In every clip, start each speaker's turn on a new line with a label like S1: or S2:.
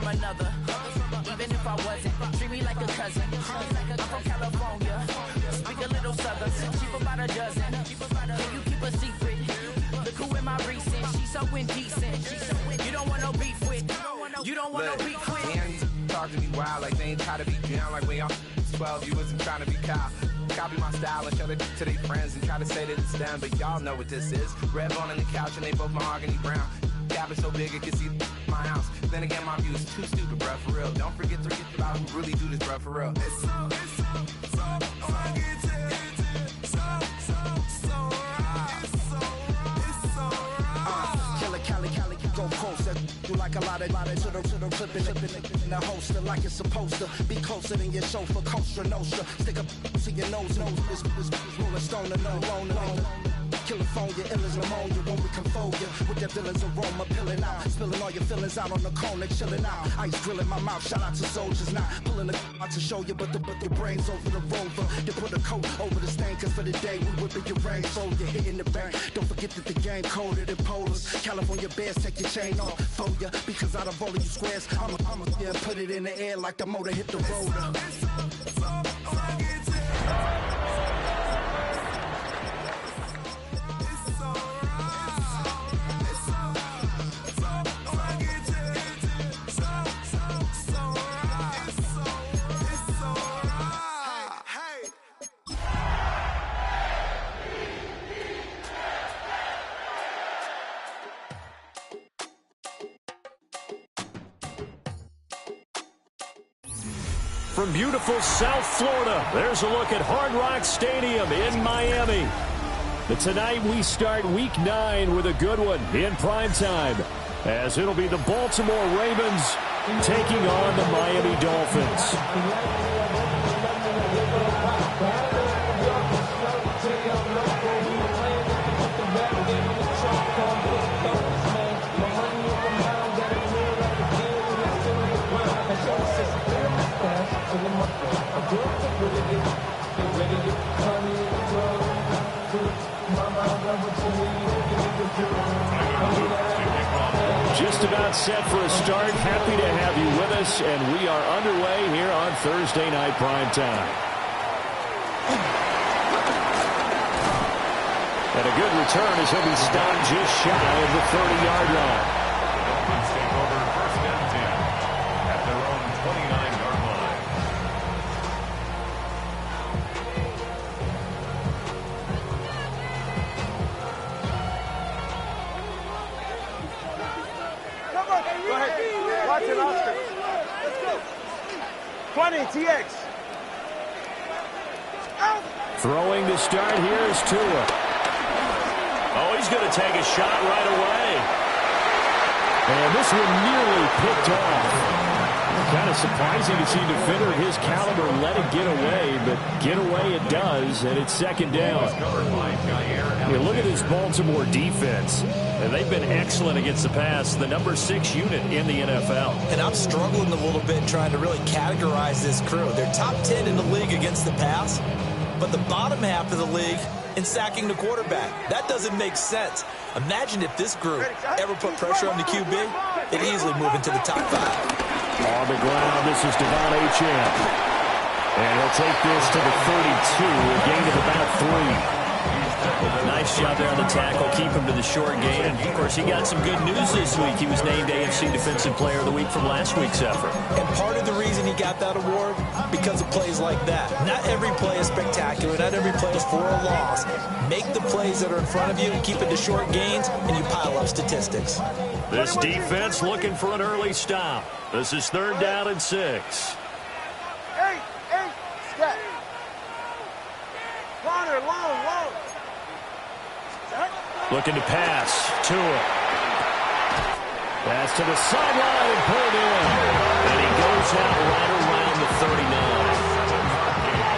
S1: another. Even if I wasn't, treat me like a cousin. I'm from California, speak a little southern. Cheap about a dozen. Can you keep a secret? Look who in my recent. She's so indecent. You don't want no beef with. You don't want no beef with.
S2: Damn, talk to me wild like they ain't try to be down like we on 12. You wasn't trying to be Kyle. Copy my style and show it to their friends and try to say that it's them, but y'all know what this is. Red bone on the couch and they both mahogany brown. Gap is so big it can see my house. Then again, my view is too stupid, bruh, for real. Don't forget about who really do this, bruh, for real. It's so
S3: go close, do like a lot of to the clipping in the holster like it's supposed to be closer than your chauffeur, Costa Nostra. Stick up to your nose, this rolling stone and no California, ill as pneumonia when we can fold you with that villain's aroma, pilling out, spilling all your feelings out on the corner, chilling out. Ice grilling my mouth, shout out to soldiers, not pulling the out to show you, but the brains over the rover. You put a coat over the stain, cause for the day we whipping your rain, so you're hitting the bank. Don't forget that the game colder than polars. California bears, take your chain off for ya, because out of all of you squares, I'ma yeah, put it in the air like the motor hit the roller.
S4: From beautiful South Florida, there's a look at Hard Rock Stadium in Miami. But tonight we start Week 9 with a good one in primetime, as it'll be the Baltimore Ravens taking on the Miami Dolphins. Just about set for a start. Happy to have you with us, and we are underway here on Thursday Night Primetime. And a good return as he'll be stopped just shy of the 30-yard line.
S5: The Dolphins take over first and 10 at their own 29-yard line.
S6: Go ahead. Watch it, Oscar. Let's go. 20, TX. Out.
S4: Throwing to start here is Tua. Oh, he's going to take a shot right away. And this one nearly picked off. Kind of surprising to see a defender of his caliber let it get away, but get away it does, and it's second down. Yeah, look at this Baltimore defense. And they've been excellent against the pass, the number 6 unit in the NFL.
S7: And I'm struggling a little bit trying to really categorize this crew. They're top 10 in the league against the pass, but the bottom half of the league in sacking the quarterback. That doesn't make sense. Imagine if this group ever put pressure on the QB, they'd easily move into the top 5.
S4: On the ground, this is Devon Achane. And he'll take this to the 32, a gain of about 3.
S8: Nice job there on the tackle. Keep him to the short gain. And, of course, he got some good news this week. He was named AFC Defensive Player of the Week from last week's effort.
S7: And part of the reason he got that award, because of plays like that. Not every play is spectacular. Not every play is for a loss. Make the plays that are in front of you and keep it to short gains, and you pile up statistics.
S4: This defense looking for an early stop. This is 3rd down and 6.
S6: Hey, step. Corner, long.
S4: Looking to pass. Tua. Pass to the sideline and pulled in. And he goes out right around the 39.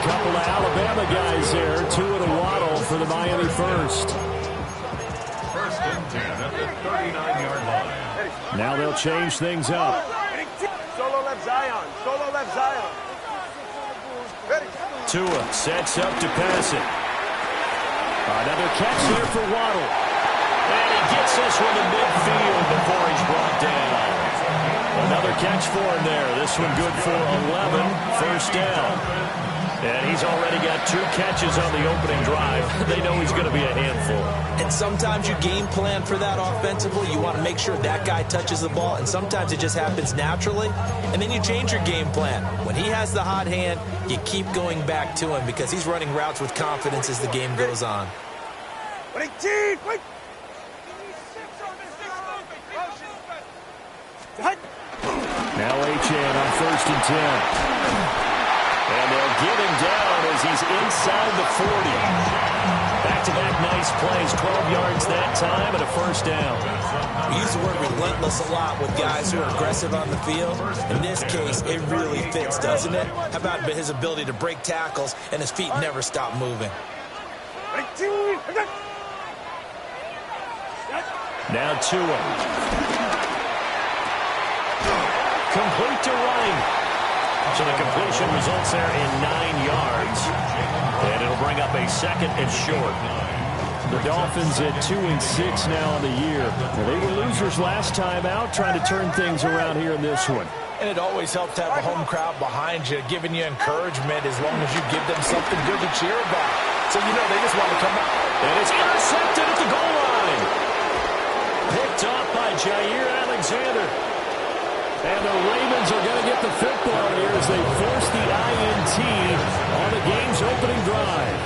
S4: Couple of Alabama guys there. Tua to Waddle for the Miami first.
S5: First and 10 at the 39-yard line.
S4: Now they'll change things up.
S6: Solo left Zion.
S4: Tua sets up to pass it. Another catch there for Waddle. And he gets this one to midfield before he's brought down.
S8: Another catch for him there. This one good for 11, first down. And he's already got 2 catches on the opening drive. They know he's going to be a handful.
S7: And sometimes you game plan for that offensively. You want to make sure that guy touches the ball, and sometimes it just happens naturally. And then you change your game plan. When he has the hot hand, you keep going back to him because he's running routes with confidence as the game goes on.
S4: Now Achane on 1st and 10. And they'll get him down as he's inside the 40.
S8: Back-to-back nice plays, 12 yards that time and a first down.
S7: We use the word relentless a lot with guys who are aggressive on the field. In this case, it really fits, doesn't it? How about his ability to break tackles and his feet never stop moving?
S8: Now Tua. Complete to Ryan. So the completion results there in 9 yards. And it'll bring up a 2nd and short.
S4: The Dolphins at 2-6 now on the year. Well, they were losers last time out, trying to turn things around here in this one.
S9: And it always helps to have a home crowd behind you, giving you encouragement as long as you give them something good to cheer about. So you know they just want to come out.
S8: And it's intercepted at the goal line. Picked off by Jair Alexander. And the Ravens are going to get the football here as they force the INT on the game's opening drive.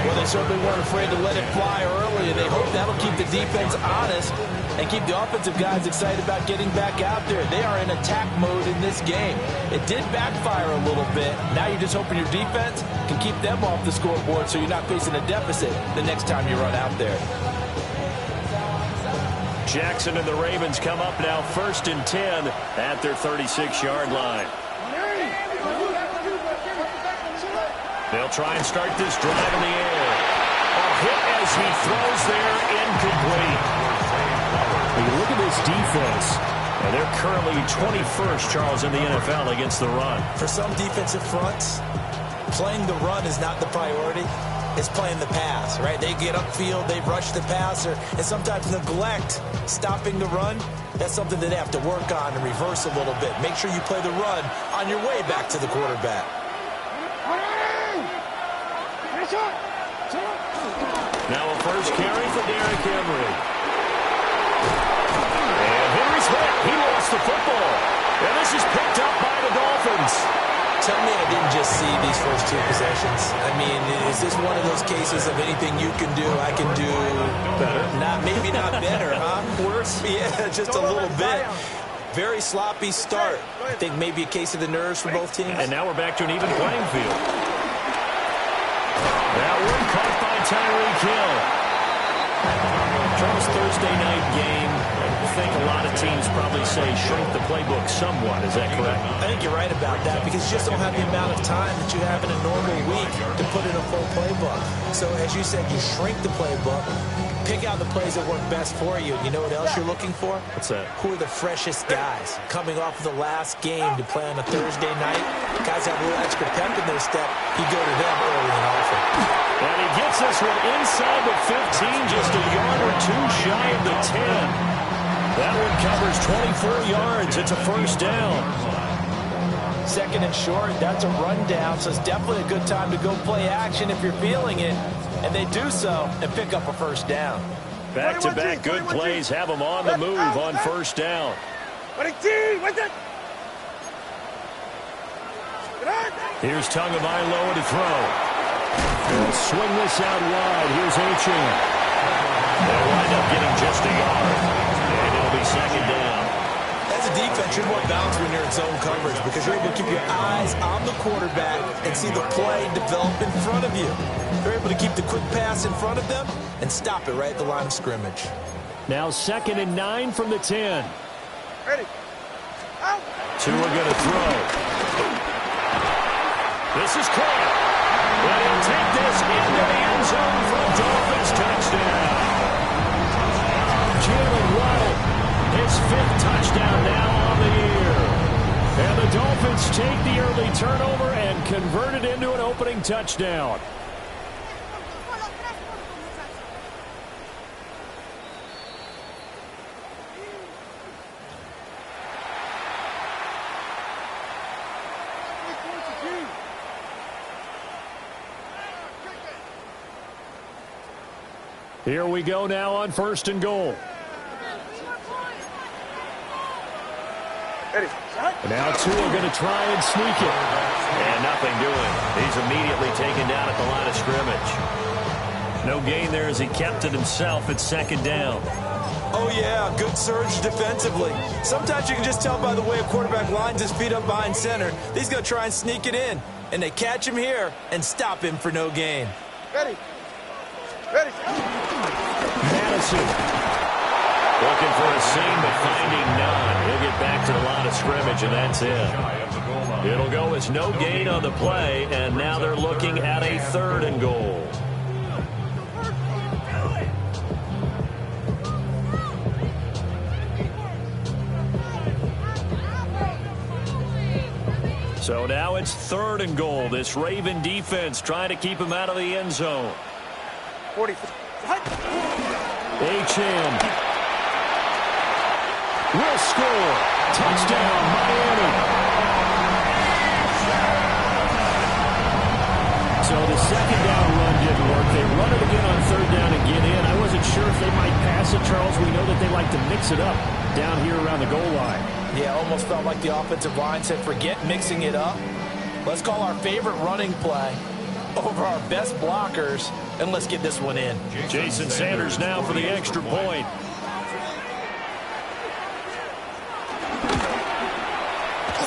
S9: Well, they certainly weren't afraid to let it fly early, and they hope that'll keep the defense honest and keep the offensive guys excited about getting back out there. They are in attack mode in this game. It did backfire a little bit. Now you're just hoping your defense can keep them off the scoreboard so you're not facing a deficit the next time you run out there.
S8: Jackson and the Ravens come up now 1st and 10 at their 36-yard line. They'll try and start this drive in the air. A hit as he throws there, incomplete.
S4: When you look at this defense,
S8: and they're currently 21st, Charles, in the NFL against the run.
S7: For some defensive fronts, playing the run is not the priority. It's playing the pass, right? They get upfield, they rush the passer, and sometimes neglect stopping the run. That's something that they have to work on and reverse a little bit. Make sure you play the run on your way back to the quarterback.
S8: Now a first carry for Derrick Henry. And Henry's hit. He lost the football. And this is picked up by the Dolphins.
S7: Tell me I didn't just see these first 2 possessions. I mean, is this one of those cases of anything you can do, I can do better? Maybe not better, huh? Worse? Yeah, just a little bit. Very sloppy start. I think maybe a case of the nerves for both teams.
S8: And now we're back to an even playing field. That one caught by Tyreek Hill. Charles, Thursday night game. I think a lot of teams probably say shrink the playbook somewhat. Is that correct?
S7: I think you're right about that because you just don't have the amount of time that you have in a normal week to put in a full playbook. So as you said, you shrink the playbook, pick out the plays that work best for you. You know what else you're looking for?
S8: What's that?
S7: Who are the freshest guys coming off of the last game to play on a Thursday night? Guys have a little extra pep in their step. You go to them early and often.
S8: And he gets this one inside the 15, just a yard or 2 shy of the 10. That one covers 24 yards. It's a first down.
S9: 2nd and short, that's a rundown, so it's definitely a good time to go play action if you're feeling it. And they do so and pick up a first down.
S8: Back-to-back good plays have them on the move on first down. Here's Tagovailoa to throw.
S4: they'll swing this out wide. Here's Achane.
S8: They'll wind up getting just a yard. And it'll be 2nd down.
S7: As a defense, you're more balanced when you're in zone coverage because you're able to keep your eyes on the quarterback and see the play develop in front of you. They're able to keep the quick pass in front of them and stop it right at the line of scrimmage.
S4: Now 2nd and 9 from the 10.
S6: Ready. Out.
S8: Tua going to throw. This is caught. But he'll take this into the end zone for a Dolphins touchdown.
S4: Jalen Waddle, his 5th touchdown now on the year. And the Dolphins take the early turnover and convert it into an opening touchdown.
S8: Here we go now on 1st and goal. And now Tua going to try and sneak it.
S10: And nothing doing. He's immediately taken down at the line of scrimmage.
S8: No gain there as he kept it himself at 2nd down.
S7: Oh, yeah, good surge defensively. Sometimes you can just tell by the way a quarterback lines his feet up behind center. He's going to try and sneak it in. And they catch him here and stop him for no gain.
S6: Ready.
S8: Madison.
S10: Looking for a seam, but finding none. He'll get back to the line of scrimmage, and that's it. It'll go as no gain on the play, and now they're looking at a 3rd and goal.
S8: So now it's 3rd and goal. This Raven defense trying to keep him out of the end zone.
S6: 40.
S8: H.M. will score. Touchdown, Miami. So the 2nd down run didn't work. They run it again on 3rd down and get in. I wasn't sure if they might pass it, Charles. We know that they like to mix it up down here around the goal line.
S9: Yeah, almost felt like the offensive line said, forget mixing it up. Let's call our favorite running play over our best blockers, and let's get this one in.
S8: Jason Sanders now for the extra point.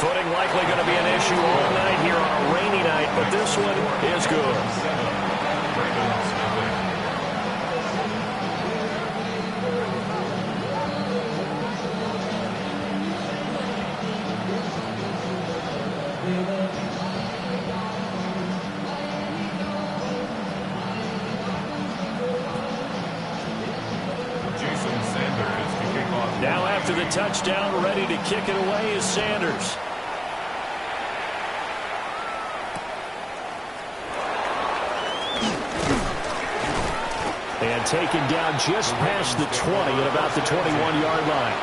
S10: Footing likely going to be an issue all night here on a rainy night, but this one is good.
S8: Now after the touchdown, ready to kick it away is Sanders. And taken down just past the 20 at about the 21-yard line.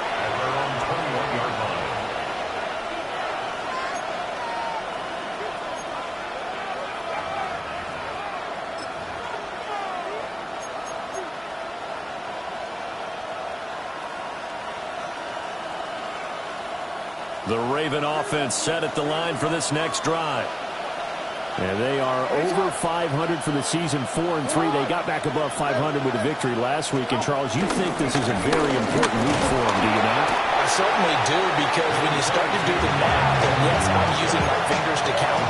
S8: The Raven offense set at the line for this next drive. And they are over 500 for the season, 4-3. They got back above 500 with a victory last week. And, Charles, you think this is a very important week for them, do you not?
S9: I certainly do, because when you start to do the math, and yes, I'm using my fingers to count.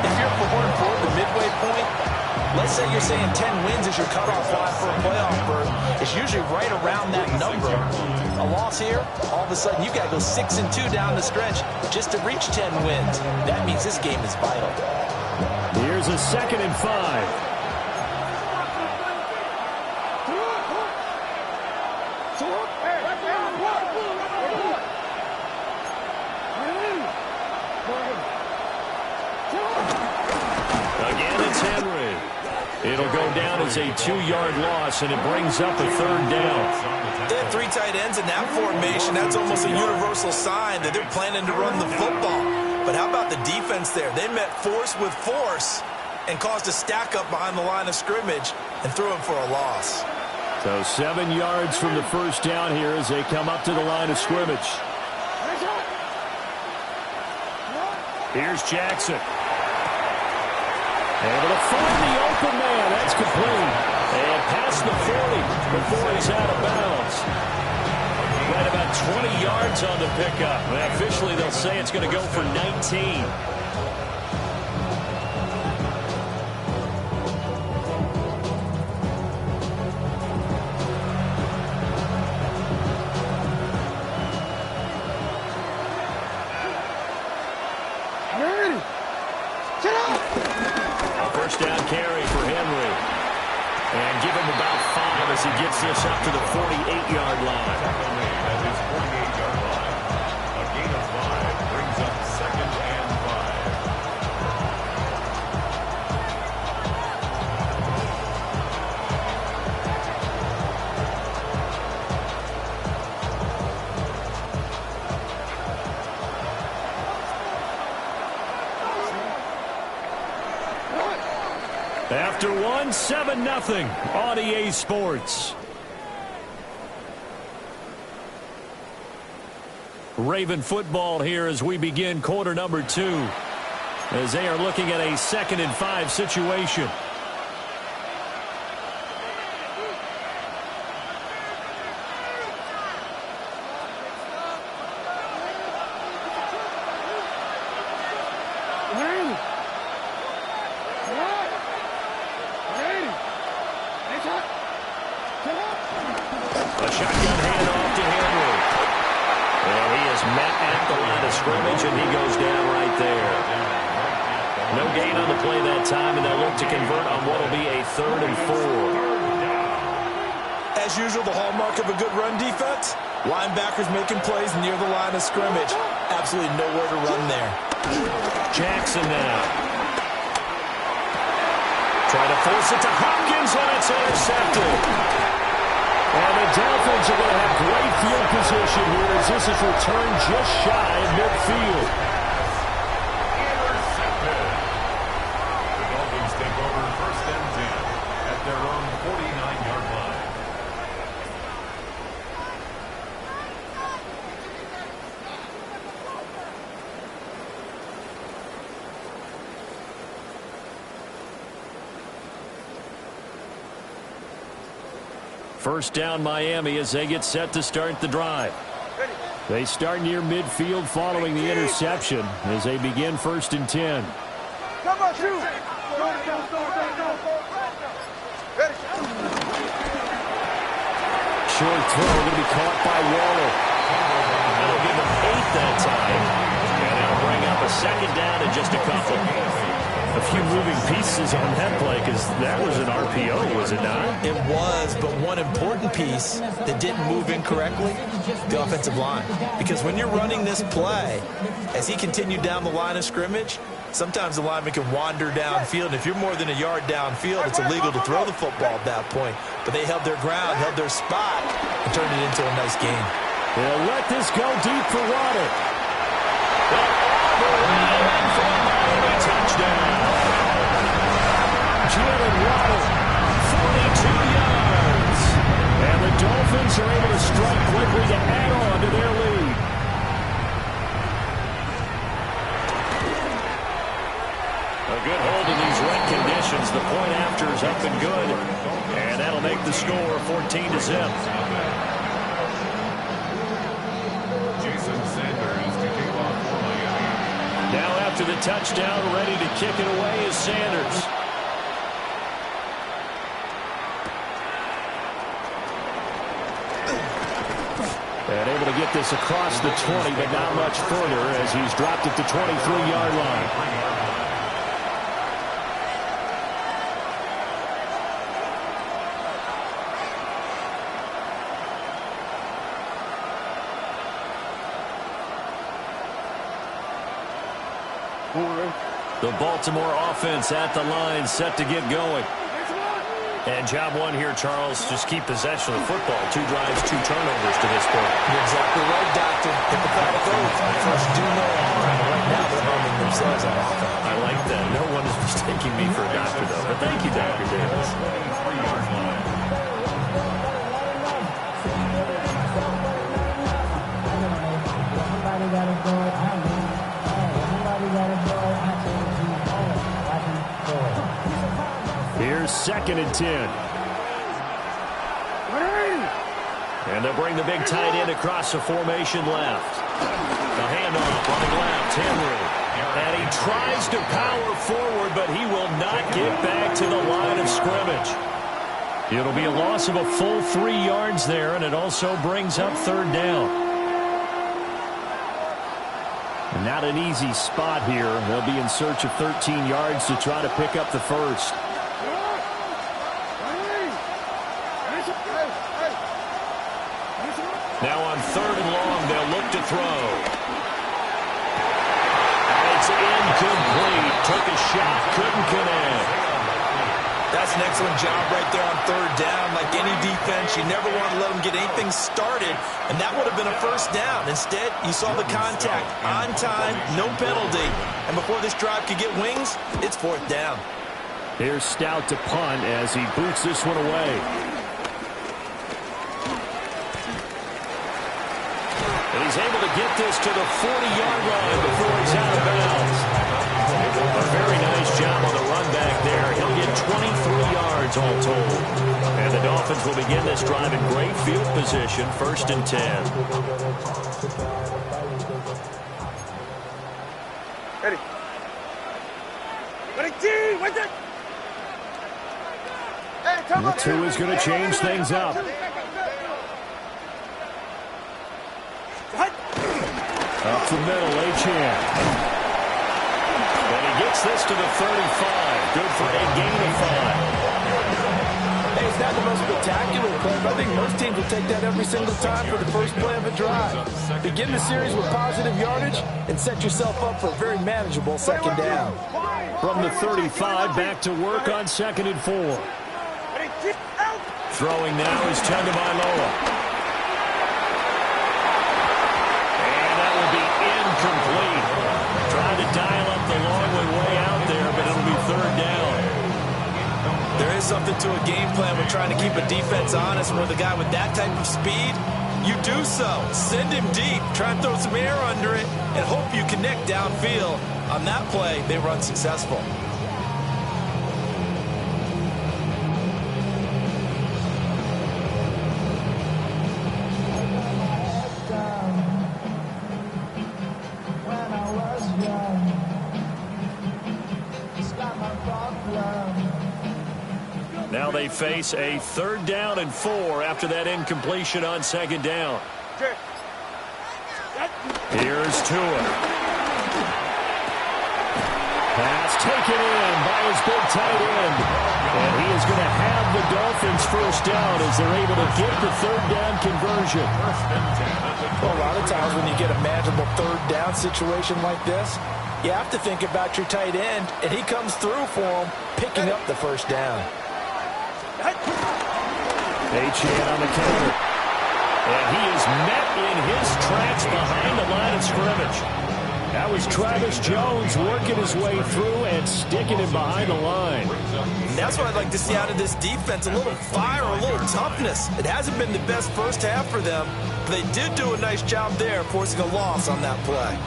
S9: If you're 4-4, the midway point, let's say you're saying 10 wins is your cutoff line for a playoff berth. It's usually right around that number. A loss here, all of a sudden you got to go 6-2 down the stretch just to reach 10 wins. That means this game is vital.
S8: Here's a 2nd and 5. Again, it's Henry. It'll go down as a 2-yard loss, and it brings up a 3rd down.
S7: They have 3 tight ends in that formation. That's almost a universal sign that they're planning to run the football. But how about the defense there? They met force with force and caused a stack up behind the line of scrimmage and threw him for a loss.
S8: So 7 yards from the 1st down here as they come up to the line of scrimmage. Here's Jackson. Able to find the open man. That's complete. And past the 40 before he's out of bounds. Right about 20 yards on the pickup. And officially, they'll say it's going to go for 19. A 1st down carry for Henry. And give him about 5 as he gets this up to the 48-yard line.
S5: At his 48-yard line, a gain of 5 brings up 2nd and 5.
S8: After one, 7-0 on EA Sports. Raven football here as we begin quarter number 2. As they are looking at a 2nd and 5 situation. A shotgun handoff to Henry. And he is met at the line of scrimmage, and he goes down right there. No gain on the play that time, and they'll look to convert on what will be a 3rd and 4.
S9: As usual, the hallmark of a good run defense, linebackers making plays near the line of scrimmage. Absolutely nowhere to run there.
S8: Jackson now. Trying to force it to Hopkins, and it's intercepted. And the Dolphins are going to have great field position here as this is returned just shy of midfield.
S5: Intercepted. The Dolphins take over 1st and 10 at their own 49-yard line.
S8: First down Miami as they get set to start the drive. They start near midfield following the interception as they begin 1st and 10.
S6: Come on, shoot.
S8: Short throw going to be caught by Waller. That'll give them 8 that time. And it'll bring up a 2nd down and just a couple. A few moving pieces on that play because that was an RPO, was it not?
S9: It was, but one important piece that didn't move incorrectly, the offensive line. Because when you're running this play, as he continued down the line of scrimmage, sometimes the lineman can wander downfield. And if you're more than a yard downfield, it's illegal to throw the football at that point. But they held their ground, held their spot, and turned it into a nice game.
S8: They'll let this go deep for Water. Touchdown. Jalen Waddle, 42 yards. And the Dolphins are able to strike quickly to add on to their lead. A good hold in these wet conditions. The point after is up and good. And that'll make the score 14-0. Now after the touchdown, ready to kick it away is Sanders. And able to get this across the 20, but not much further as he's dropped at the 23-yard line. The Baltimore offense at the line, set to get going. And job one here, Charles, just keep possession of the football. 2 drives, 2 turnovers to this point.
S9: You're exactly right, Doctor. Hippocratic oath. First do no harm. Right now they're harming themselves on offense.
S8: I like that. No one is mistaking me for a doctor, though. But thank you, Dr. Davis. Here's 2nd and 10. And they'll bring the big tight end across the formation left. The handoff running left, Henry. And he tries to power forward, but he will not get back to the line of scrimmage. It'll be a loss of a full 3 yards there, and it also brings up 3rd down. Not an easy spot here. They'll be in search of 13 yards to try to pick up the first. Now on 3rd and long, they'll look to throw. And it's incomplete. Took a shot, couldn't connect.
S9: That's an excellent job right there on 3rd down. Like any defense, you never want to let them get anything started, and that would have been a 1st down. Instead, you saw the contact on time, no penalty, and before this drive could get wings, it's 4th down.
S8: Here's Stout to punt as he boots this one away. And he's able to get this to the 40-yard line before he's out of bounds. A very nice job on the run back there. He'll get 23 yards all told. And the Dolphins will begin this drive in great field position, 1st and 10.
S6: Ready. Ready, team. Wait there.
S8: The 2 is going to change things up. Up the middle, Achane. And he gets this to the 35. Good for a gain of 5.
S9: Hey, it's not the most spectacular play, but I think most teams will take that every single time for the first play of a drive. Begin the series with positive yardage and set yourself up for a very manageable 2nd down.
S8: From the 35, back to work on 2nd and 4. Throwing now is Tagovailoa. And that will be incomplete. Trying to dial up the long way out there, but it'll be 3rd down.
S9: There is something to a game plan when trying to keep a defense honest. With a guy with that type of speed, you do so. Send him deep, try and throw some air under it, and hope you connect downfield. On that play, they were unsuccessful.
S8: Now they face a 3rd down and 4 after that incompletion on 2nd down. Here's Tua. Pass taken in by his big tight end. And he is going to have the Dolphins 1st down as they're able to get the 3rd down conversion.
S9: Well, a lot of times when you get a manageable 3rd down situation like this, you have to think about your tight end, and he comes through for him, picking up the 1st down.
S8: Achane on the counter. And he is met in his tracks behind the line of scrimmage. That was Travis Jones working his way through and sticking him behind the line.
S9: And that's what I'd like to see out of this defense, a little fire, a little toughness. It hasn't been the best first half for them, but they did do a nice job there forcing a loss on that play.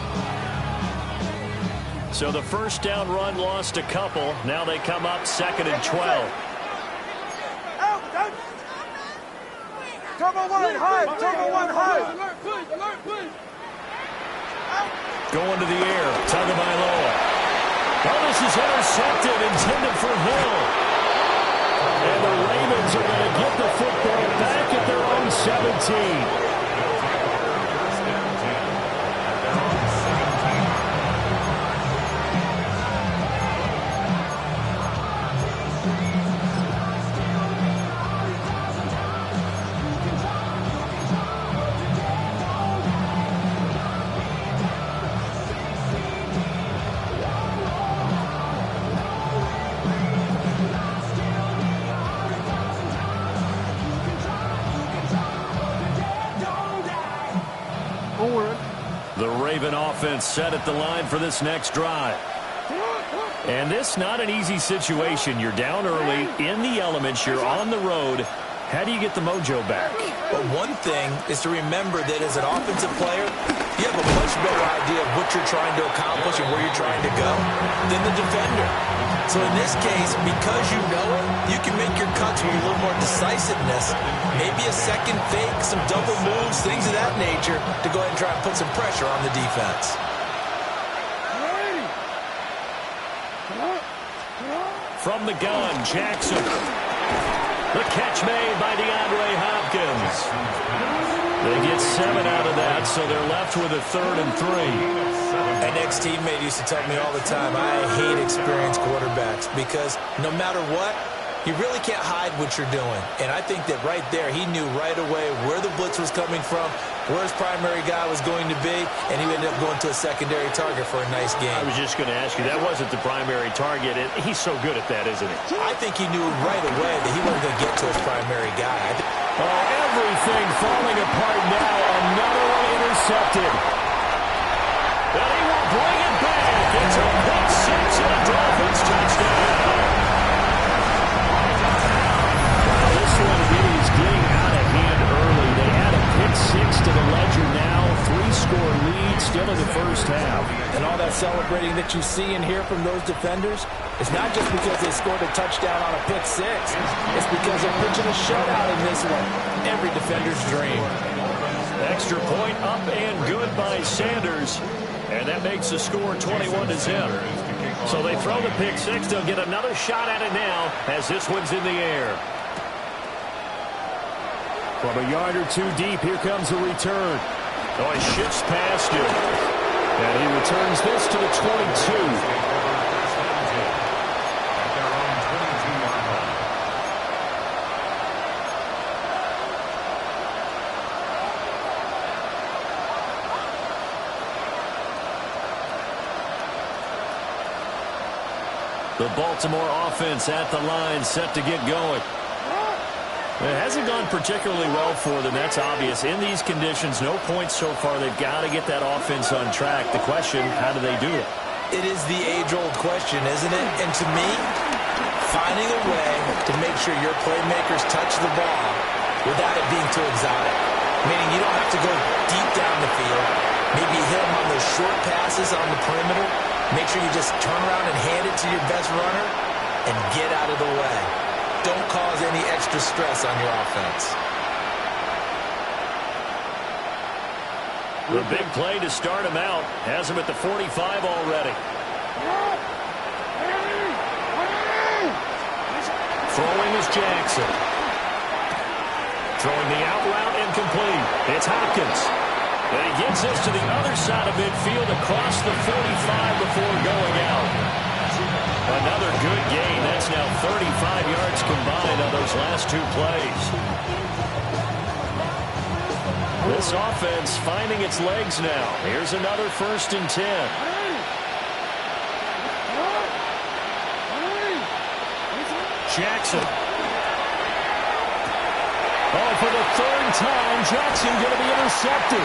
S8: So the 1st down run lost a couple. Now they come up 2nd and 12.
S6: Turbo 1 high. Turbo 1 high. Alert, please.
S8: Going to the air. Tagovailoa. Oh, this is intercepted, intended for Hill. And the Ravens are going to get the football back at their own 17. The Raven offense set at the line for this next drive. And this not an easy situation. You're down early, in the elements, you're on the road. How do you get the mojo back?
S9: Well, one thing is to remember that as an offensive player, you have a much better idea of what you're trying to accomplish and where you're trying to go than the defender. So in this case, because you know it, you can make your cuts with a little more decisiveness. Maybe a second fake, some double moves, things of that nature to go ahead and try and put some pressure on the defense.
S8: From the gun, Jackson. The catch made by DeAndre Hopkins. They get 7 out of that, so they're left with a 3rd and 3.
S9: An ex-teammate used to tell me all the time, I hate experienced quarterbacks because no matter what, you really can't hide what you're doing. And I think that right there, he knew right away where the blitz was coming from, where his primary guy was going to be, and he ended up going to a secondary target for a nice game.
S8: I was just going to ask you, that wasn't the primary target, and he's so good at that, isn't he?
S9: I think he knew right away that he wasn't going to get to his primary guy.
S8: Everything falling apart now. Another one intercepted. And he will bring it back. It's a pick six and a Dolphins touchdown. of the first half.
S9: And all that celebrating that you see and hear from those defenders, it's not just because they scored a touchdown on a pick six. It's because they're pitching a shutout in this one. Every defender's dream.
S8: Extra point up and good by Sanders. And that makes the score 21-0. So they throw the pick six. They'll get another shot at it now as this one's in the air. From a yard or two deep, here comes a return. Oh, he shifts past him. And he returns this to the 22. The Baltimore offense at the line, set to get going. It hasn't gone particularly well for them, that's obvious. In these conditions, no points so far. They've got to get that offense on track. The question, how do they do it?
S9: It is the age-old question, isn't it? And to me, finding a way to make sure your playmakers touch the ball without it being too exotic. Meaning you don't have to go deep down the field. Maybe hit them on those short passes on the perimeter. Make sure you just turn around and hand it to your best runner and get out of the way. Don't cause any extra stress on your offense.
S8: The big play to start him out has him at the 45 already. Throwing is Jackson. Throwing the out route incomplete. It's Hopkins. And he gets this to the other side of midfield across the 45 before going out. Another good gain. That's now 35 yards combined on those last two plays. This offense finding its legs now. Here's another 1st and 10. Jackson. Oh, for the 3rd time, Jackson going to be intercepted.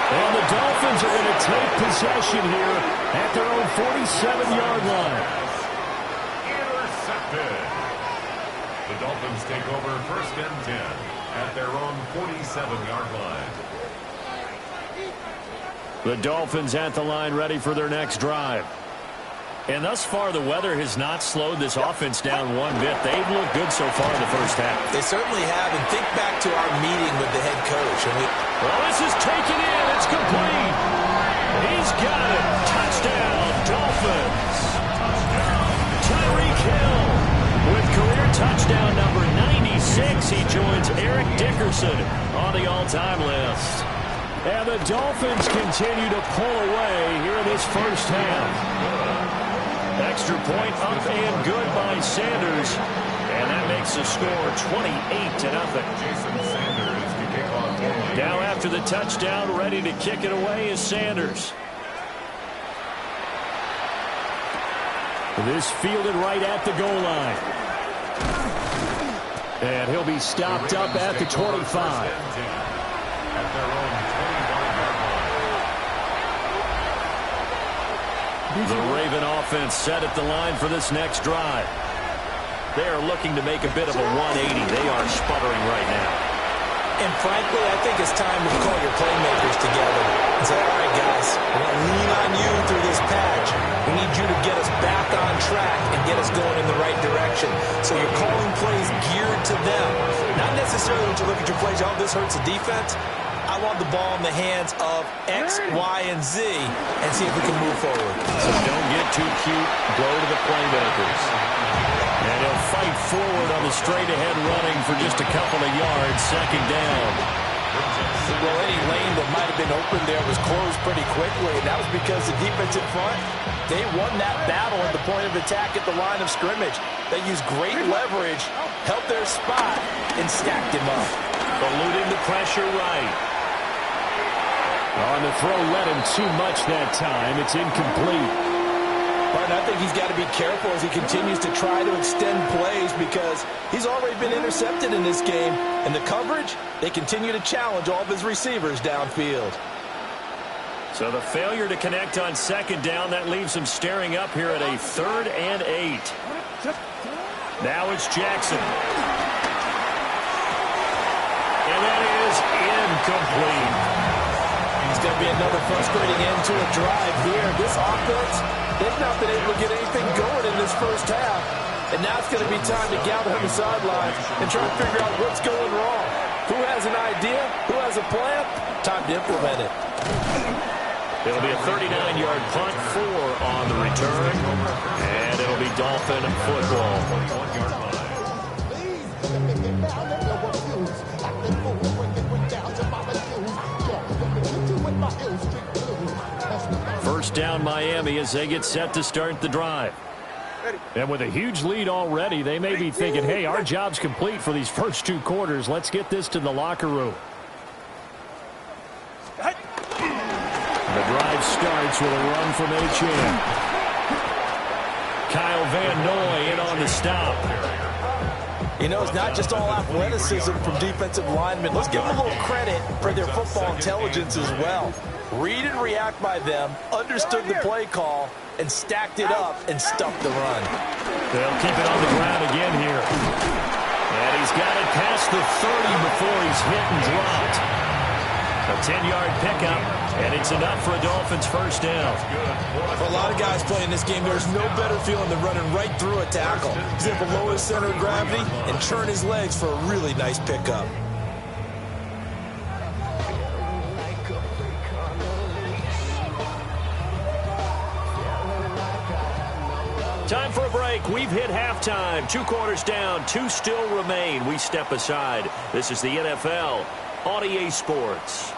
S8: And the Dolphins are going to take possession here at their own 47-yard line.
S5: Intercepted. The Dolphins take over 1st and 10 at their own 47-yard line.
S8: The Dolphins at the line ready for their next drive. And thus far, the weather has not slowed this offense down one bit. They've looked good so far in the first half.
S9: They certainly have. And think back to our meeting with the head coach.
S8: Well, this is taken in. It's complete. He's got it. Touchdown, Dolphins. Tyreek Hill with career touchdown number 96. He joins Eric Dickerson on the all-time list. And the Dolphins continue to pull away here in this first half. Extra point up and good by Sanders. And that makes the score 28-0.
S5: Jason Sanders to kick off.
S8: Now after the touchdown, ready to kick it away is Sanders. This fielded right at the goal line. And he'll be stopped up at the 25.
S5: At their own 25-yard line.
S8: The Raven offense set at the line for this next drive. They are looking to make a bit of a 180. They are sputtering right now.
S9: And frankly, I think it's time to call your playmakers together and say, all right, guys, we're going to lean on you through this patch. We need you to get us back on track and get us going in the right direction. So you're calling plays geared to them. Not necessarily when you look at your plays, oh, this hurts the defense. I want the ball in the hands of X, Y, and Z and see if we can move forward.
S8: So don't get too cute. Go to the playmakers. And he'll fight forward on the straight-ahead running for just a couple of yards. 2nd down.
S9: Well, any lane that might have been open there was closed pretty quickly, and that was because the defense in front, they won that battle at the point of attack at the line of scrimmage. They used great leverage, held their spot, and stacked him up.
S8: Eluding the pressure right. On the throw, led him too much that time. It's incomplete.
S9: But I think he's got to be careful as he continues to try to extend plays because he's already been intercepted in this game. And the coverage, they continue to challenge all of his receivers downfield.
S8: So the failure to connect on 2nd down, that leaves him staring up here at a 3rd and 8. Now it's Jackson. And that is incomplete.
S9: It's going to be another frustrating end to a drive here. This offense, they've not been able to get anything going in this first half. And now it's going to be time to gather on the sidelines and try to figure out what's going wrong. Who has an idea? Who has a plan? Time to implement it.
S10: It'll be a 39-yard punt, 4 on the return, and it'll be Dolphin football. First down Miami as they get set to start the drive.
S8: And with a huge lead already, they may be thinking, hey, our job's complete for these first 2 quarters. Let's get this to the locker room. The drive starts with a run from Achane. Kyle Van Noy in on the stop.
S9: You know, it's not just all athleticism from defensive linemen. Let's give them a little credit for their football intelligence as well. Read and react by them, understood the play call, and stacked it up and stuffed the run.
S8: They'll keep it on the ground again here.
S10: And he's got it past the 30 before he's hit and dropped. A 10-yard pickup, and it's enough for a Dolphins first down.
S9: For a lot of guys playing this game, there's no better feeling than running right through a tackle. He's able to lower his center of gravity and turn his legs for a really nice pickup.
S10: Time for a break. We've hit halftime. 2 quarters down. 2 still remain. We step aside. This is the NFL on EA Sports.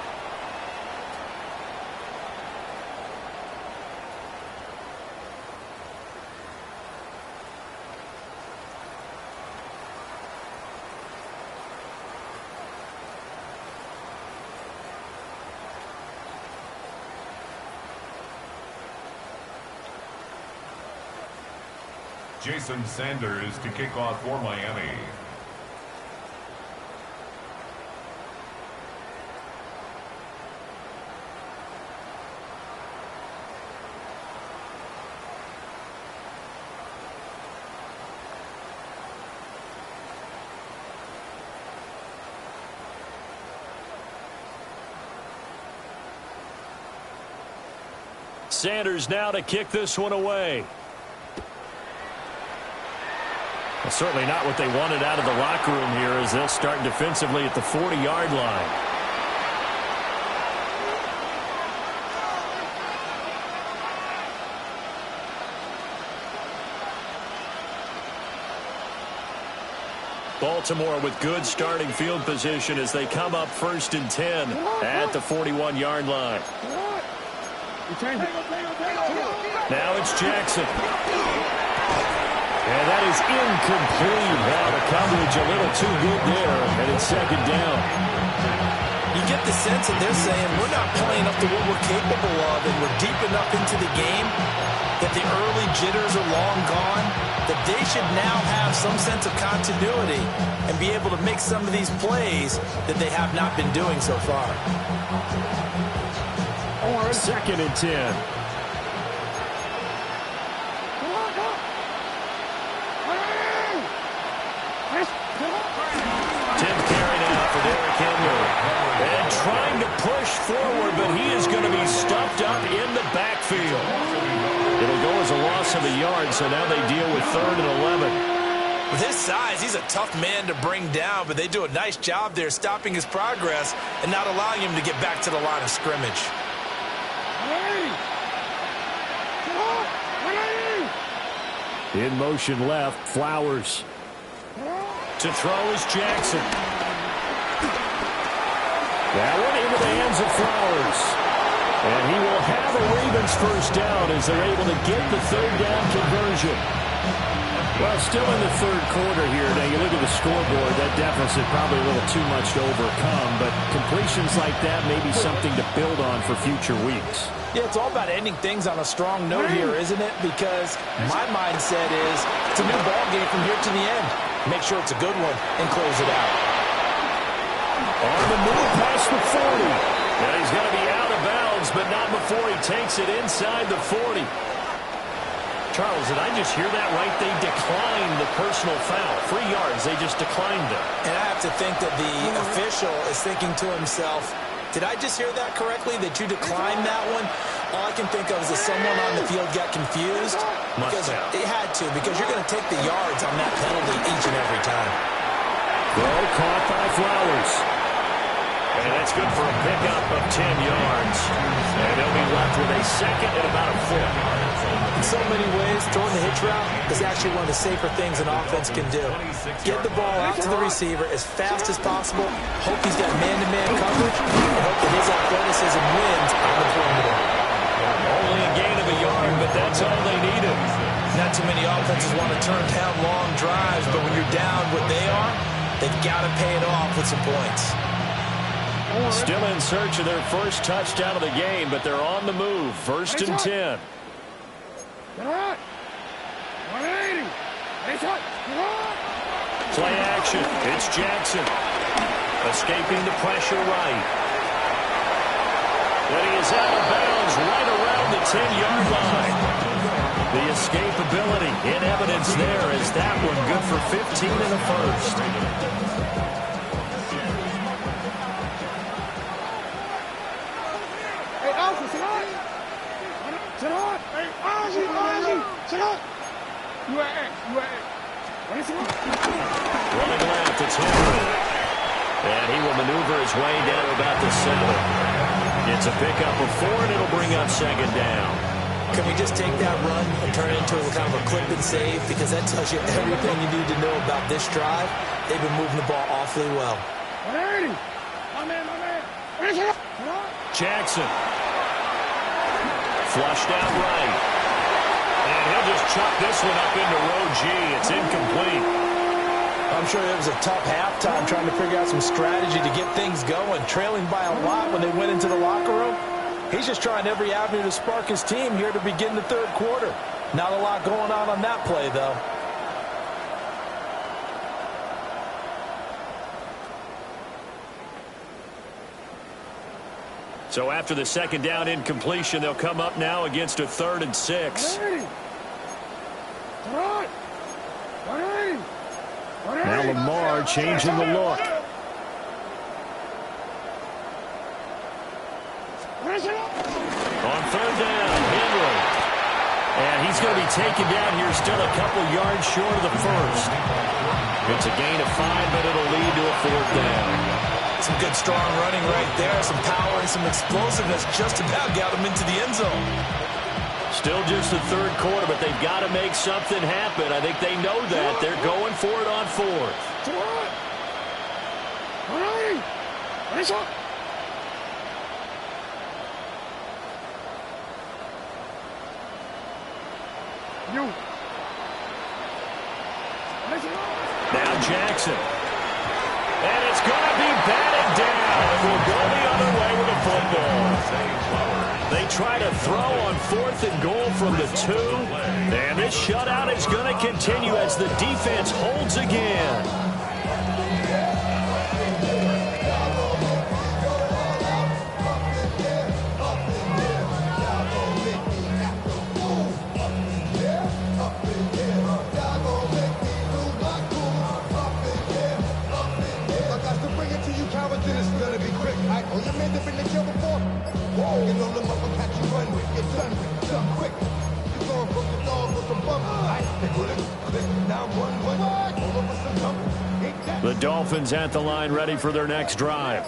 S5: Jason Sanders to kick off for Miami.
S10: Sanders now to kick this one away.
S8: Well, certainly not what they wanted out of the locker room here as they'll start defensively at the 40-yard line. Baltimore with good starting field position as they come up 1st and 10 at the 41-yard line. Now it's Jackson. And that is incomplete. Now the coverage a little too good there, and it's 2nd down.
S9: You get the sense that they're saying we're not playing up to what we're capable of, and we're deep enough into the game that the early jitters are long gone, that they should now have some sense of continuity and be able to make some of these plays that they have not been doing so far.
S8: 2nd and 10.
S10: 10th carry now for Derrick Henry. And trying to push forward, but he is going to be stuffed up in the backfield. It'll go as a loss of a yard, so now they deal with 3rd and 11.
S9: With his size, he's a tough man to bring down, but they do a nice job there stopping his progress and not allowing him to get back to the line of scrimmage.
S8: In motion left, Flowers.
S10: To throw is Jackson.
S8: That one into the hands of Flowers. And he will have a Ravens first down as they're able to get the 3rd down conversion. Well, still in the 3rd quarter here. Now, you look at the scoreboard, that deficit probably a little too much to overcome, but completions like that may be something to build on for future weeks.
S9: Yeah, it's all about ending things on a strong note here, isn't it? Because my mindset is it's a new ball game from here to the end. Make sure it's a good one and close it out.
S8: On the move past the 40.
S10: Now he's going to be out of bounds, but not before he takes it inside the 40. Charles, did I just hear that right? They declined the personal foul. 3 yards, they just declined it.
S9: And I have to think that the official is thinking to himself, Did I just hear that correctly, that you declined that one? All I can think of is that someone on the field got confused. Because it had to, because you're going to take the yards on that penalty each and every time.
S8: Throw caught by Flowers. And that's good for a pickup of 10 yards. And they'll be left with a second and about a foot.
S9: In so many ways, throwing the hitch route is actually one of the safer things an offense can do. Get the ball out to the receiver as fast as possible, hope he's got man-to-man coverage, and hope that his athleticism wins on the perimeter.
S8: Only a gain of a yard, but that's all they needed.
S9: Not too many offenses want to turn down long drives, but when you're down what they are, they've got to pay it off with some points.
S8: Still in search of their first touchdown of the game, but they're on the move. 1st and 10. Play action. It's Jackson. Escaping the pressure right. But he is out of bounds right around the 10-yard line. The escapability in evidence there is that one good for 15 in the first. Running left, it's Henry. And he will maneuver his way down to about the 7. It's a pickup of 4, and it'll bring up 2nd down.
S9: Can we just take that run and turn it into a kind of a clip and save? Because that tells you everything you need to know about this drive. They've been moving the ball awfully well.
S8: Jackson. Flushed out right. And he'll just chuck this one up into row G. It's incomplete.
S9: I'm sure it was a tough halftime trying to figure out some strategy to get things going. Trailing by a lot when they went into the locker room. He's just trying every avenue to spark his team here to begin the 3rd quarter. Not a lot going on that play, though.
S8: So after the 2nd down incompletion, they'll come up now against a 3rd and 6. Now Lamar changing the look. On 3rd down, Henry. And he's going to be taken down here still a couple yards short of the first. It's a gain of 5, but it'll lead to a 4th down.
S9: Some good strong running right there. Some power and some explosiveness just about got him into the end zone.
S8: Still just the 3rd quarter, but they've got to make something happen. I think they know that. They're going for it on 4th. Now Jackson. And it's going to be batted down. And we'll go the other way with the football. They try to throw on 4th and goal from the 2. And this shutout is going to continue as the defense holds again. The Dolphins at the line ready for their next drive.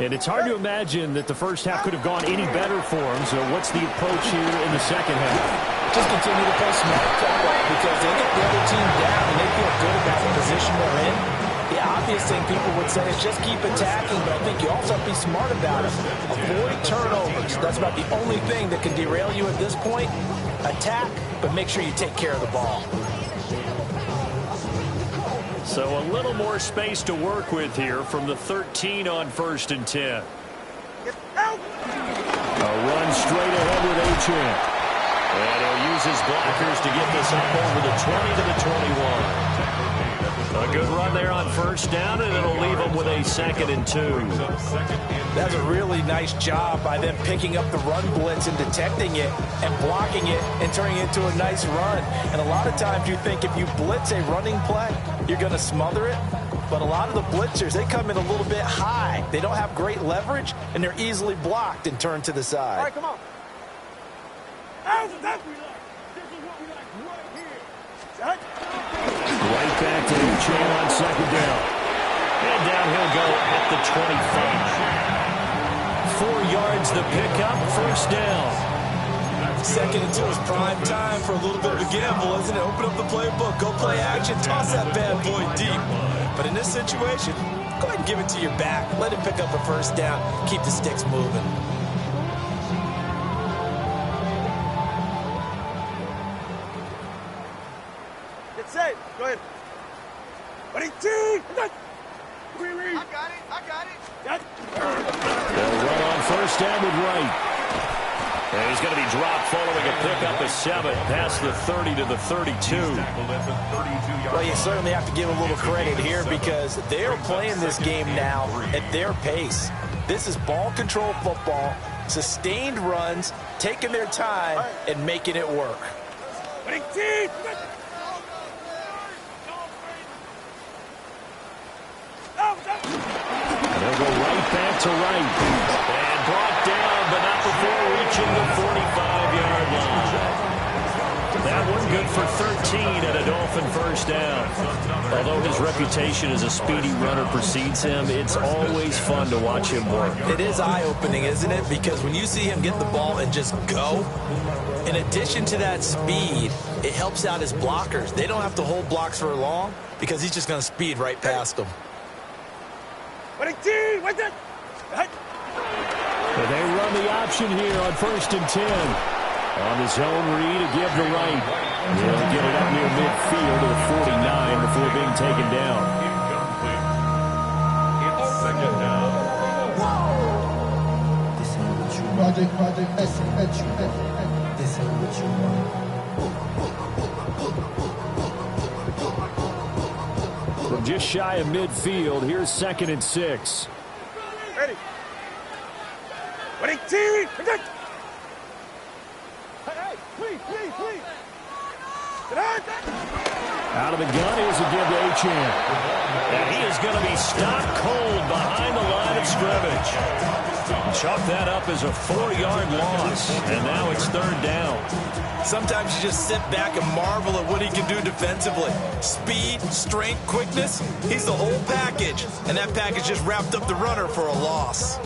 S8: And it's hard to imagine that the first half could have gone any better for them. So what's the approach here in the second half?
S9: Just continue to play smart football because they get the other team down and they feel good about the position they're in. The obvious thing people would say is just keep attacking, but I think you also have to be smart about it. Avoid turnovers. That's about the only thing that can derail you at this point. Attack, but make sure you take care of the ball.
S8: So a little more space to work with here from the 13 on 1st and 10. A run straight ahead with Achane. And he'll use his blockers to get this up over the 20 to the 21. A good run there on 1st down, and it'll leave them with a 2nd and 2.
S9: That's a really nice job by them picking up the run blitz and detecting it and blocking it and turning it into a nice run. And a lot of times you think if you blitz a running play, you're going to smother it. But a lot of the blitzers, they come in a little bit high. They don't have great leverage, and they're easily blocked and turned to the side.
S6: All right, come on.
S8: Right back to Chain on second down. And down he'll go at the 25. 4 yards the pickup, first down.
S9: Second and 2 is prime time for a little bit of a gamble, isn't it? Open up the playbook, go play action, toss that bad boy deep. But in this situation, go ahead and give it to your back. Let him pick up a first down, keep the sticks moving.
S6: Get safe. Go ahead. Ready, team. I got it.
S8: They'll run on first down with Wright. And he's going to be dropped following a pickup of 7 past the 30 to the 32.
S9: Well, you certainly have to give a little credit here because they're playing this game now at their pace. This is ball control football, sustained runs, taking their time and making it work.
S6: Ready, team.
S8: They'll go right back to Wright. And brought down, but not before reaching the 45-yard line. That one good for 13 and a Dolphin first down. Although his reputation as a speedy runner precedes him, it's always fun to watch him work.
S9: It is eye-opening, isn't it? Because when you see him get the ball and just go, in addition to that speed, it helps out his blockers. They don't have to hold blocks for long because he's just going to speed right past them.
S6: Ready, team. Wait there.
S8: They run the option here on 1st and 10. On the zone read, a give to Wright. He'll get it up near midfield to the 49 before being taken down.
S5: It's second down.
S11: This ain't what you want. This ain't what you want. This ain't what you want.
S8: From just shy of midfield, here's 2nd and 6.
S6: Ready. Ready, team. Hey, please.
S8: Out of the gun, here's a give to Achane. And he is going to be stopped cold behind the line of scrimmage. Chalk that up as a 4-yard loss, and now it's 3rd down.
S9: Sometimes you just sit back and marvel at what he can do defensively. Speed, strength, quickness, he's the whole package. And that package just wrapped up the runner for a loss.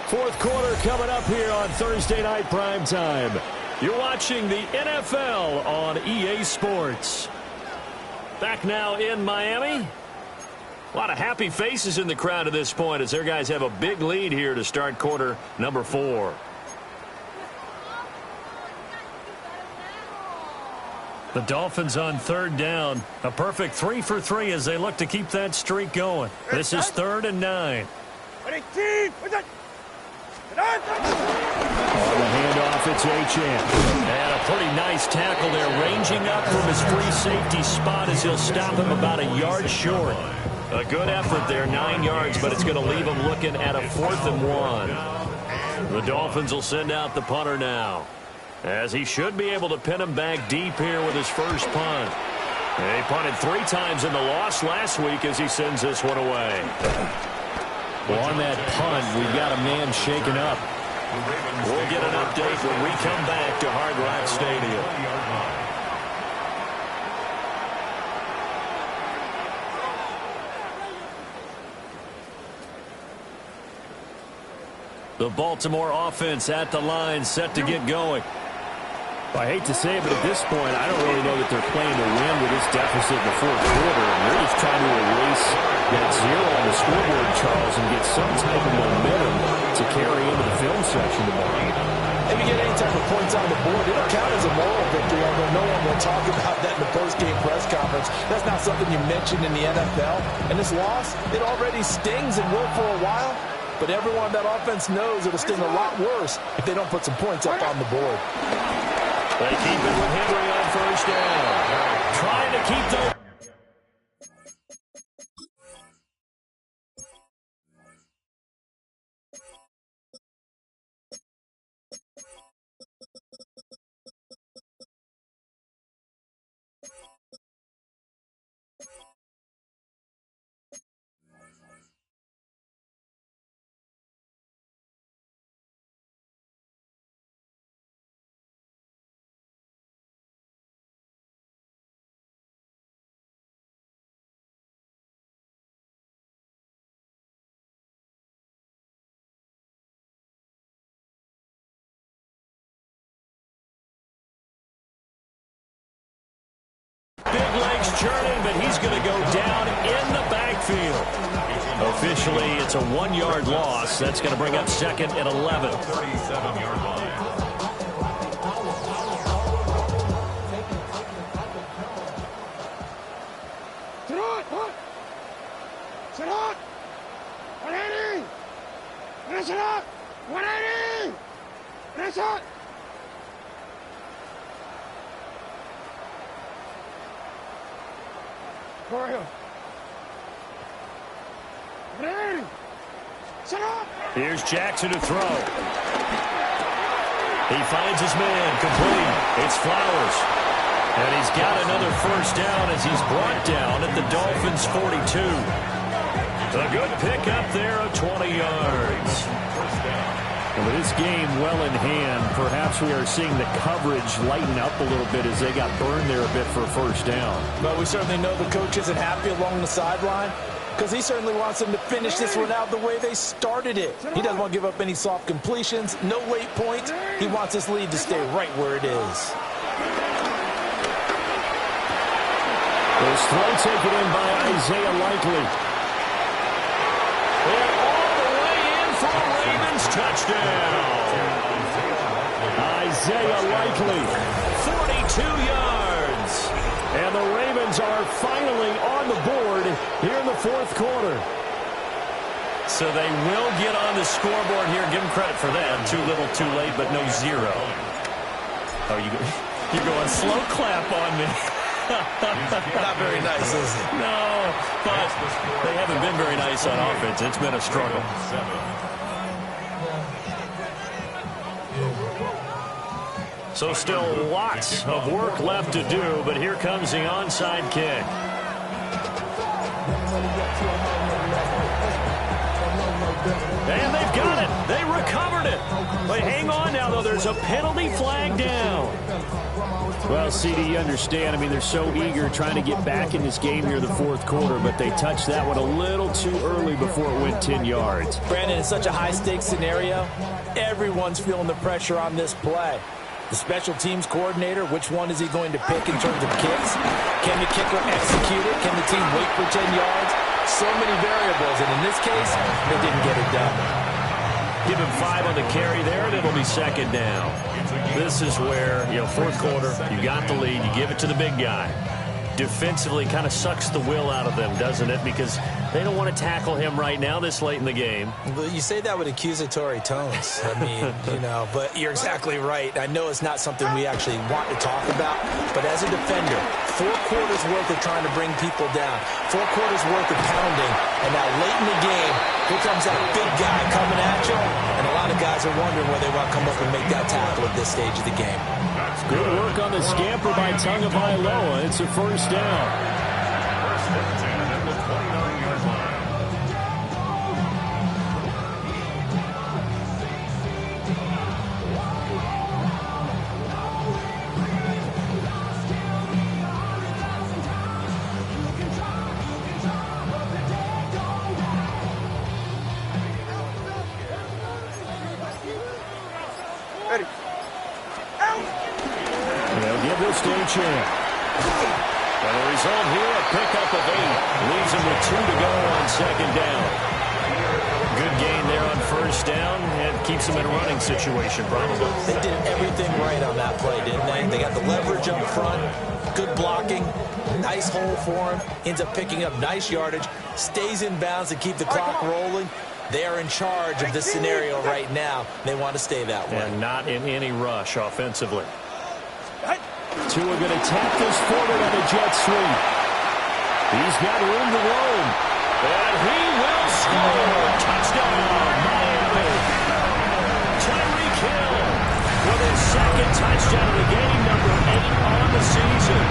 S8: Fourth quarter coming up here on Thursday Night Primetime. You're watching the NFL on EA Sports. Back now in Miami. A lot of happy faces in the crowd at this point as their guys have a big lead here to start quarter number 4. The Dolphins on 3rd down. A perfect 3 for 3 as they look to keep that streak going. This is 3rd and 9.
S6: Ready, team.
S8: On the handoff, it's Achane. And a pretty nice tackle there, ranging up from his free safety spot as he'll stop him about a yard short. A good effort there, 9 yards, but it's going to leave him looking at a 4th and 1. The Dolphins will send out the punter now, as he should be able to pin him back deep here with his first punt. He punted 3 times in the loss last week as he sends this one away. Well, on that punt, we've got a man shaken up. We'll get an update when we come back to Hard Rock Stadium. The Baltimore offense at the line, set to get going. I hate to say it, but at this point, I don't really know that they're playing to win with this deficit in the fourth quarter. And they're just trying to erase that 0 on the scoreboard, Charles, and get some type of momentum to carry into the film section tomorrow.
S9: If you get any type of points on the board, it'll count as a moral victory, although no one will talk about that in the post-game press conference. That's not something you mentioned in the NFL. And this loss, it already stings and will for a while. But everyone on that offense knows it'll sting a lot worse if they don't put some points up on the board.
S8: They keep it with Henry on first down. Trying to keep those big legs churning, but he's going to go down in the backfield. Officially, it's a 1-yard loss. That's going to bring up second and 11.
S5: 37-yard line.
S6: Sit up! 180! Finish it up! 180! Finish it! Go here. 180! Sit up!
S8: Here's Jackson to throw. He finds his man, complete. It's Flowers. And he's got another first down as he's brought down at the Dolphins' 42. A good pickup there of 20 yards.
S4: And with this game well in hand, perhaps we are seeing the coverage lighten up a little bit as they got burned there a bit for a first down.
S9: But we certainly know the coach isn't happy along the sideline because he certainly wants them to finish this one out the way they started it. He doesn't want to give up any soft completions, no late points. He wants this lead to stay right where it is.
S8: This throw taken in by Isaiah Likely. And all the way in for a Ravens touchdown. Isaiah Likely, 42 yards. And the Ravens are finally on the board here in the fourth quarter. So they will get on the scoreboard here. Give them credit for that. Too little, too late, but no zero. Oh, you're going slow clap on me.
S9: Not very nice, is it?
S8: No, but they haven't been very nice on offense. It's been a struggle. So still lots of work left to do, but here comes the onside kick. And they've got it. They recovered it. But hang on now, though. There's a penalty flag down.
S4: Well, CD, you understand. I mean, they're so eager trying to get back in this game here in the fourth quarter, but they touched that one a little too early before it went 10 yards.
S9: Brandon, it's such a high-stakes scenario. Everyone's feeling the pressure on this play. The special teams coordinator, which one is he going to pick in terms of kicks? Can the kicker execute it? Can the team wait for 10 yards? So many variables, and in this case, they didn't get it done.
S8: Give him 5 on the carry there, and it'll be second down. This is where, fourth quarter, you got the lead, you give it to the big guy. Defensively kind of sucks the will out of them, doesn't it? Because they don't want to tackle him right now this late in the game.
S9: Well, you say that with accusatory tones. I mean, but you're exactly right. I know it's not something we actually want to talk about, but as a defender, 4 quarters worth of trying to bring people down, 4 quarters worth of pounding, and now late in the game, here comes that big guy coming at you, and a lot of guys are wondering where they want to come up and make that tackle at this stage of the game.
S4: Good work on the scamper by Tagovailoa. It's a first down.
S5: First and 10 at the 29-yard line.
S6: Ready.
S4: They'll give this to a champ.
S8: And the result here, a pickup of 8. Leaves him with 2 to go on second down. Good gain there on first down and keeps him in a running situation probably.
S9: They did everything right on that play, didn't they? They got the leverage up front, good blocking, nice hole for him, ends up picking up nice yardage, stays in bounds to keep the clock rolling. They are in charge of this scenario right now. They want to stay that way.
S8: And not in any rush offensively.
S4: Tua going to tap this forward on a jet sweep. He's got room to roam.
S8: And he will score. Touchdown, Miami. Tyreek Hill with his second touchdown of the game, number 8 on the season.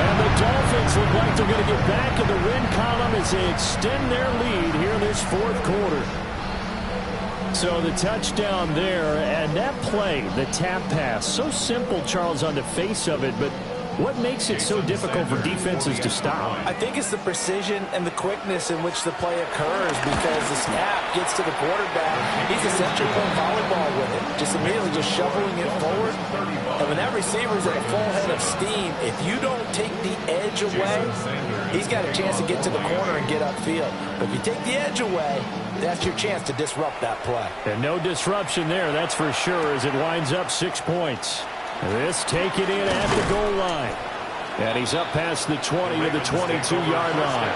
S8: And the Dolphins look like they're going to get back in the win column as they extend their lead here in this fourth quarter. So the touchdown there, and that play, the tap pass, so simple, Charles, on the face of it, but What makes it so difficult for defenses to stop?
S9: I think it's the precision and the quickness in which the play occurs, because the snap gets to the quarterback. He's essentially playing volleyball with it, just immediately shoveling it forward. And when that receiver's at a full head of steam, if you don't take the edge away, he's got a chance to get to the corner and get upfield. But if you take the edge away, that's your chance to disrupt that play.
S8: And no disruption there, that's for sure, as it winds up 6 points. This taken in at the goal line. And he's up past the 20 to the 22-yard line.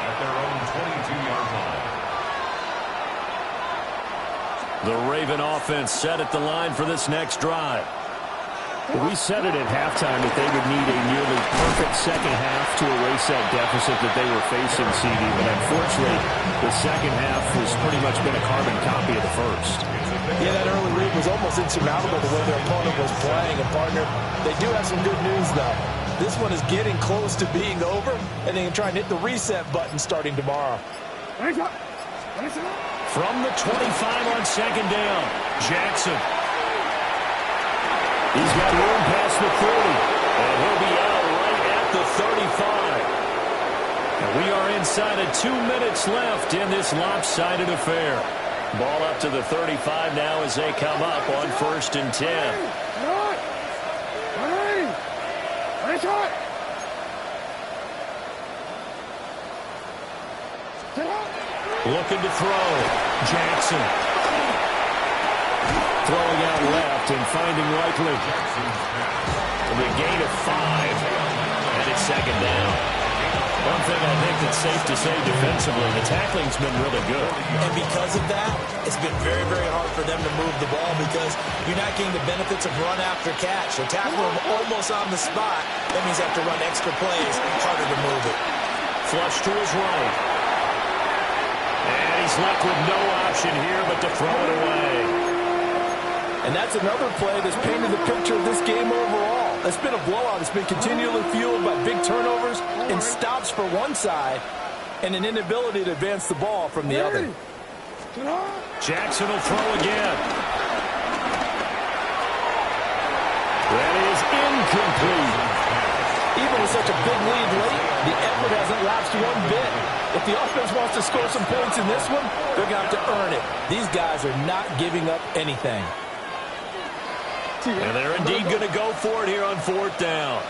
S5: At their own 22-yard line.
S10: The Raven offense set at the line for this next drive.
S8: We said it at halftime that they would need a nearly perfect second half to erase that deficit that they were facing, CD. But unfortunately, the second half has pretty much been a carbon copy of the first.
S9: Yeah, that early lead was almost insurmountable the way their opponent was playing. And, partner, they do have some good news, though. This one is getting close to being over, and they can try and hit the reset button starting tomorrow.
S8: From the 25 on second down, Jackson. He's got room past the 30, and he'll be out right at the 35. And we are inside of 2 minutes left in this lopsided affair. Ball up to the 35 now as they come up on 1st and 10. Looking to throw. Jackson. Throwing out left and finding Likely. The gain of 5, and it's second down. One thing I think that's safe to say defensively, the tackling's been really good.
S9: And because of that, it's been very, very hard for them to move the ball because you're not getting the benefits of run after catch. So tackle them almost on the spot. That means you have to run extra plays, harder to move it.
S8: Flush to his right. And he's left with no option here but to throw it away.
S9: And that's another play that's painted the picture of this game overall. It's been a blowout. It's been continually fueled by big turnovers and stops for one side and an inability to advance the ball from the other.
S8: Jackson will throw again. That is incomplete.
S9: Even with such a big lead late, the effort hasn't lapsed one bit. If the offense wants to score some points in this one, they're going to have to earn it. These guys are not giving up anything.
S10: And they're indeed going to go for it here on 4th down.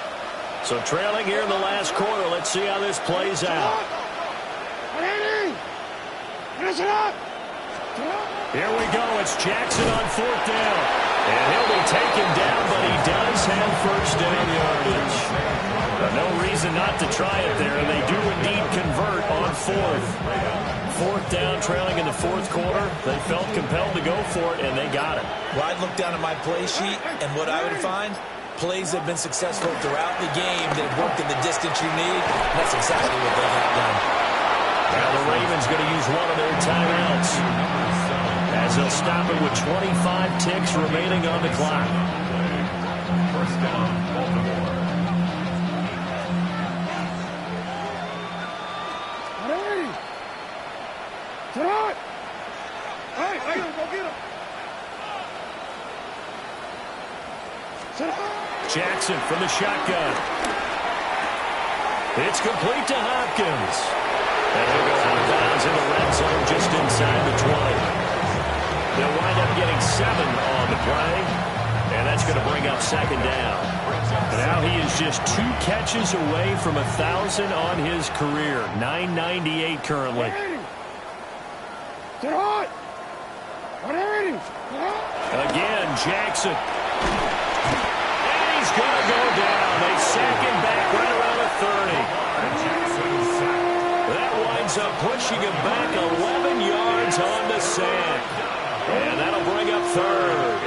S10: So trailing here in the last quarter. Let's see how this plays out.
S8: Here we go. It's Jackson on 4th down. And he'll be taken down, but he does have first down yardage. No reason not to try it there, and they do indeed convert on 4th. 4th down, trailing in the 4th quarter. They felt compelled to go for it, and they got it.
S9: Well, I'd look down at my play sheet, and what I would find, plays have been successful throughout the game that have worked in the distance you need. And that's exactly what they have done.
S10: Now the Ravens going to use one of their timeouts as they'll stop it with 25 ticks remaining on the clock.
S5: First down, Baltimore.
S8: Jackson from the shotgun. It's complete to Hopkins. And he'll go out of bounds in the red zone just inside the 20. They'll wind up getting 7 on the play. And that's going to bring up second down. Now he is just 2 catches away from 1,000 on his career. 998 currently. Again, Jackson. And he's going to go down. They sack him back right around the 30. That winds up pushing him back 11 yards on the sack. And that'll bring up 3rd.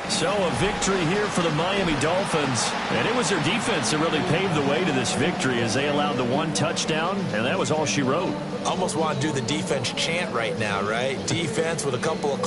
S8: So a victory here for the Miami Dolphins. And it was their defense that really paved the way to this victory as they allowed the 1 touchdown, and that was all she wrote.
S9: Almost want to do the defense chant right now, right? Defense with a couple of